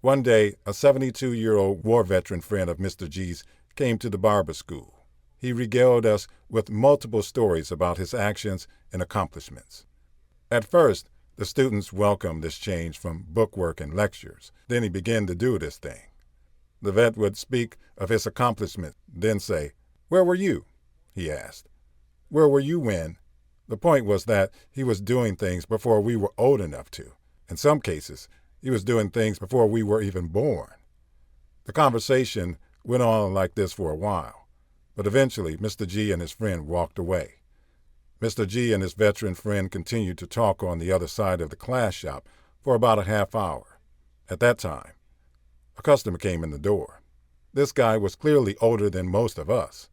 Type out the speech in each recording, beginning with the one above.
One day, a 72-year-old war veteran friend of Mr. G's came to the Barber school. He regaled us with multiple stories about his actions and accomplishments. At first, the students welcomed this change from bookwork and lectures. Then he began to do this thing. The vet would speak of his accomplishment, then say, "Where were you?" he asked. "Where were you when?" The point was that he was doing things before we were old enough to. In some cases, he was doing things before we were even born. The conversation went on like this for a while, but eventually Mr. G and his friend walked away. Mr. G and his veteran friend continued to talk on the other side of the class shop for about a half hour. At that time, a customer came in the door. This guy was clearly older than most of us.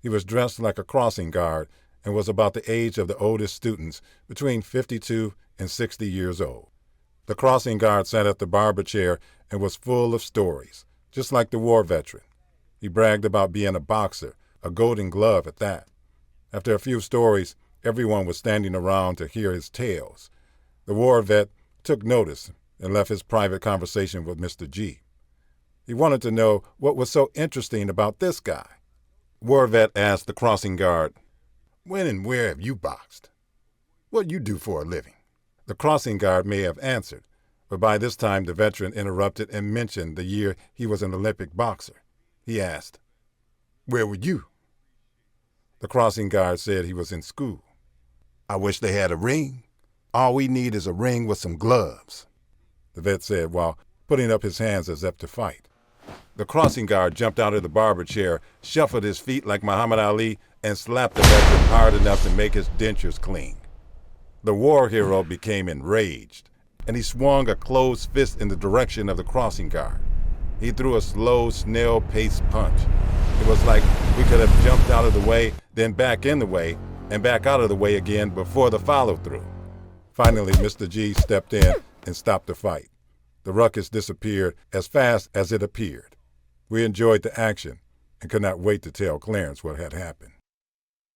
He was dressed like a crossing guard and was about the age of the oldest students, between 52 and 60 years old. The crossing guard sat at the barber chair and was full of stories, just like the war veteran. He bragged about being a boxer, a golden glove at that. After a few stories, everyone was standing around to hear his tales. The war vet took notice and left his private conversation with Mr. G. He wanted to know what was so interesting about this guy. War vet asked the crossing guard, "When and where have you boxed? What do you do for a living?" The crossing guard may have answered, but by this time the veteran interrupted and mentioned the year he was an Olympic boxer. He asked, "Where were you?" The crossing guard said he was in school. "I wish they had a ring. All we need is a ring with some gloves," the vet said while putting up his hands as if to fight. The crossing guard jumped out of the barber chair, shuffled his feet like Muhammad Ali, and slapped the veteran hard enough to make his dentures cling. The war hero became enraged, and he swung a closed fist in the direction of the crossing guard. He threw a slow, snail-paced punch. It was like we could have jumped out of the way, then back in the way, and back out of the way again before the follow-through. Finally, Mr. G stepped in and stopped the fight. The ruckus disappeared as fast as it appeared. We enjoyed the action and could not wait to tell Clarence what had happened.